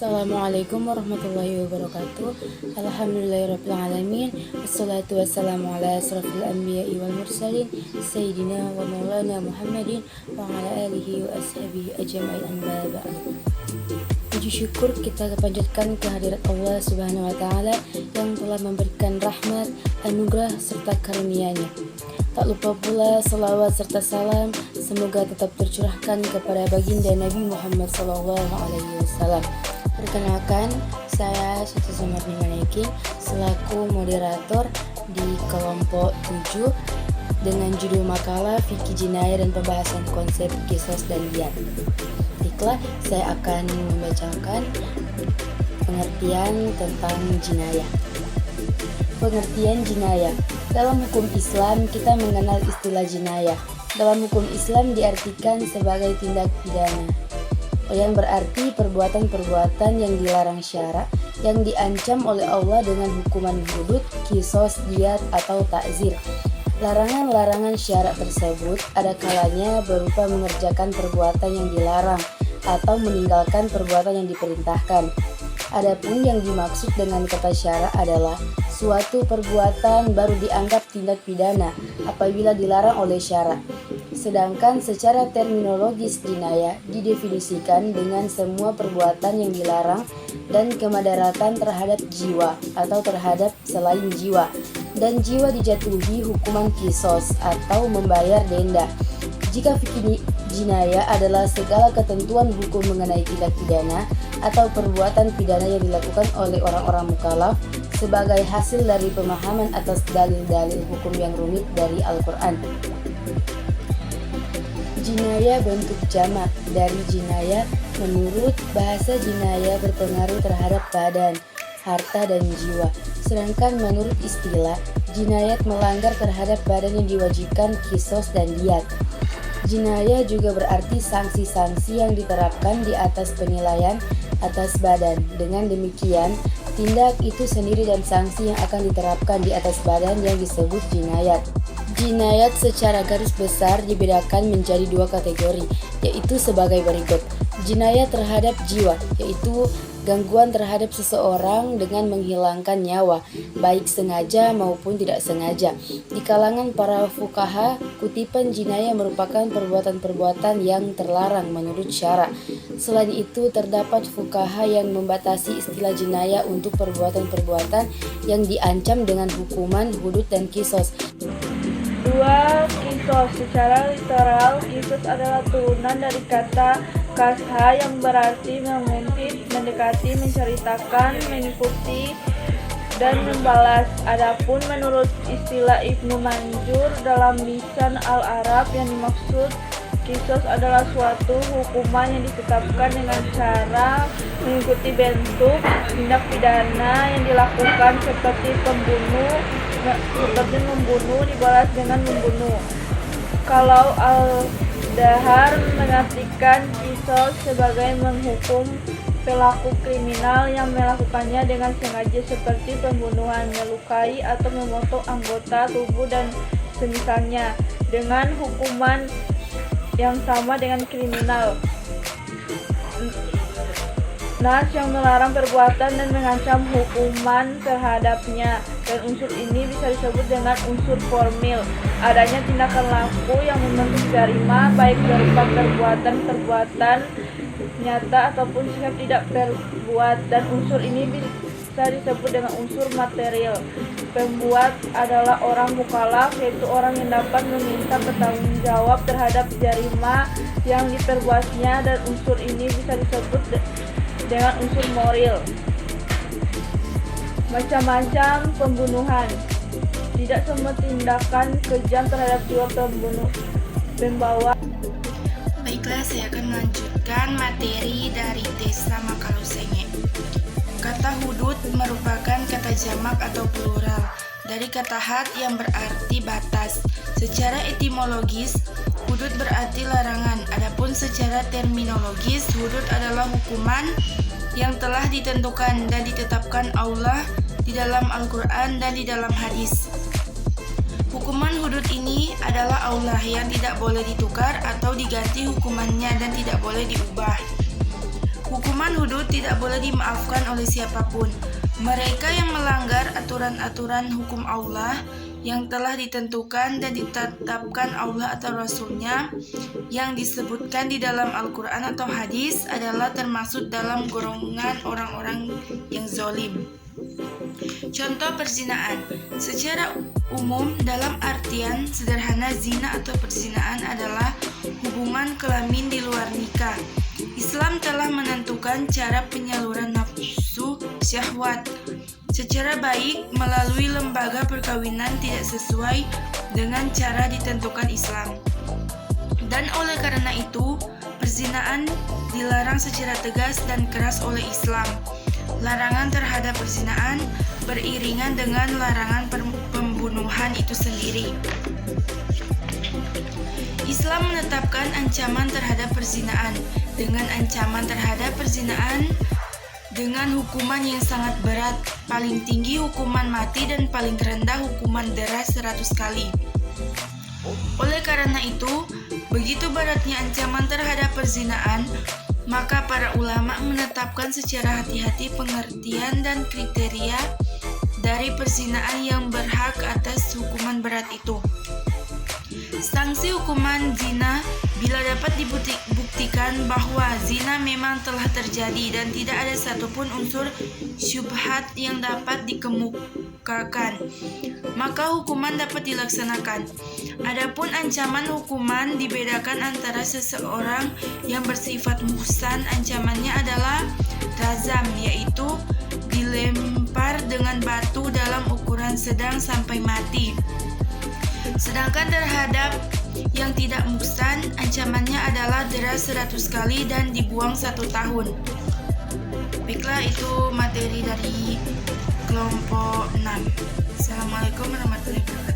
Assalamualaikum warahmatullahi wabarakatuh. Alhamdulillahirrabbilalamin. Wassalatu wassalamu ala asrafil anbiya'i wal mursalin Sayyidina wa maulana Muhammadin wa ala alihi wa ashabihi ajma'in amma ba'd. Puji syukur kita panjatkan kehadirat Allah Subhanahu wa taala yang telah memberikan rahmat, anugerah serta karunia-Nya. Tak lupa pula salawat serta salam semoga tetap tercurahkan kepada baginda Nabi Muhammad SAW. Perkenalkan, saya Siti Sumarni Maneki selaku moderator di kelompok 7 dengan judul makalah Fikih Jinayah dan Pembahasan Konsep Qisas dan Diyat. Baiklah, saya akan membacakan pengertian tentang jinayah. Pengertian jinayah. Dalam hukum Islam, kita mengenal istilah jinayah. Dalam hukum Islam diartikan sebagai tindak pidana, yang berarti perbuatan-perbuatan yang dilarang syara, yang diancam oleh Allah dengan hukuman hudud, qisas, diyat, atau ta'zir. Larangan-larangan syara tersebut ada kalanya berupa mengerjakan perbuatan yang dilarang atau meninggalkan perbuatan yang diperintahkan. Adapun yang dimaksud dengan kata syara adalah suatu perbuatan baru dianggap tindak pidana apabila dilarang oleh syara. Sedangkan secara terminologis jinayah didefinisikan dengan semua perbuatan yang dilarang dan kemadaratan terhadap jiwa atau terhadap selain jiwa, dan jiwa dijatuhi hukuman qisas atau membayar denda. Jika fikih jinayah adalah segala ketentuan hukum mengenai tindak pidana atau perbuatan pidana yang dilakukan oleh orang-orang mukallaf sebagai hasil dari pemahaman atas dalil-dalil hukum yang rumit dari Al-Quran. Jinayah bentuk jamak dari jinayah. Menurut bahasa, jinayah berpengaruh terhadap badan, harta, dan jiwa. Sedangkan menurut istilah, jinayat melanggar terhadap badan yang diwajibkan qisas dan diyat. Jinayah juga berarti sanksi-sanksi yang diterapkan di atas penilaian atas badan. Dengan demikian, tindak itu sendiri dan sanksi yang akan diterapkan di atas badan yang disebut jinayat. Jinayat secara garis besar dibedakan menjadi dua kategori, yaitu sebagai berikut. Jinayat terhadap jiwa, yaitu gangguan terhadap seseorang dengan menghilangkan nyawa, baik sengaja maupun tidak sengaja. Di kalangan para fuqaha, kutipan jinayah merupakan perbuatan-perbuatan yang terlarang menurut syara. Selain itu, terdapat fuqaha yang membatasi istilah jinayah untuk perbuatan-perbuatan yang diancam dengan hukuman hudud dan qisas. 2. Qisas. Secara literal, qisas adalah turunan dari kata qasha yang berarti menguntit, mendekati, menceritakan, mengikuti, dan membalas. Adapun menurut istilah Ibnu Manjur dalam Lisan Al-Arab, yang dimaksud qisas adalah suatu hukuman yang ditetapkan dengan cara mengikuti bentuk tindak pidana yang dilakukan seperti membunuh dibalas dengan membunuh. Kalau Al-Dahar mengartikan qisas sebagai menghukum pelaku kriminal yang melakukannya dengan sengaja seperti pembunuhan, melukai atau memotong anggota tubuh dan semisalnya, dengan hukuman yang sama dengan kriminal. Nas yang melarang perbuatan dan mengancam hukuman terhadapnya, dan unsur ini bisa disebut dengan unsur formil. Adanya tindakan laku yang membentuk jarima, baik berupa perbuatan nyata ataupun sikap tidak berbuat, dan unsur ini bisa disebut dengan unsur material. Pembuat adalah orang mukallaf, yaitu orang yang dapat meminta bertanggungjawab terhadap jarima yang diperbuatnya, dan unsur ini bisa disebut dengan unsur moral. Macam-macam pembunuhan. Tidak semua tindakan kejam terhadap jiwa pembawa. Baiklah, saya akan melanjutkan materi dari Desa Makalusenge. Kata hudud merupakan kata jamak atau plural dari kata had yang berarti batas. Secara etimologis, hudud berarti larangan. Adapun secara terminologis, hudud adalah hukuman yang telah ditentukan dan ditetapkan Allah di dalam Al-Quran dan di dalam hadis. Hukuman hudud ini adalah Allah yang tidak boleh ditukar atau diganti hukumannya dan tidak boleh diubah. Hukuman hudud tidak boleh dimaafkan oleh siapapun. Mereka yang melanggar aturan-aturan hukum Allah yang telah ditentukan dan ditetapkan Allah atau Rasul-Nya yang disebutkan di dalam Al-Quran atau hadis adalah termasuk dalam golongan orang-orang yang zalim. Contoh perzinaan. Secara umum dalam artian sederhana zina atau perzinaan adalah hubungan kelamin di luar nikah. Islam telah menentukan cara penyaluran nafsu syahwat secara baik melalui lembaga perkawinan tidak sesuai dengan cara ditentukan Islam. Dan oleh karena itu, perzinaan dilarang secara tegas dan keras oleh Islam. Larangan terhadap perzinaan beriringan dengan larangan pembunuhan itu sendiri. Islam menetapkan ancaman terhadap perzinaan. Dengan ancaman terhadap perzinaan dengan hukuman yang sangat berat, paling tinggi hukuman mati dan paling rendah hukuman dera 100 kali. Oleh karena itu, begitu beratnya ancaman terhadap perzinaan, maka para ulama menetapkan secara hati-hati pengertian dan kriteria dari perzinaan yang berhak atas hukuman berat itu. Sanksi hukuman zina bila dapat dibuktikan bahwa zina memang telah terjadi dan tidak ada satupun unsur syubhat yang dapat dikemukakan, maka hukuman dapat dilaksanakan. Adapun ancaman hukuman dibedakan antara seseorang yang bersifat muhsan, ancamannya adalah razam, yaitu dilempar dengan batu dalam ukuran sedang sampai mati. Sedangkan terhadap yang tidak muhsan, ancamannya adalah dera 100 kali dan dibuang 1 tahun. Baiklah, itu materi dari kelompok 6. Assalamualaikum warahmatullahi wabarakatuh.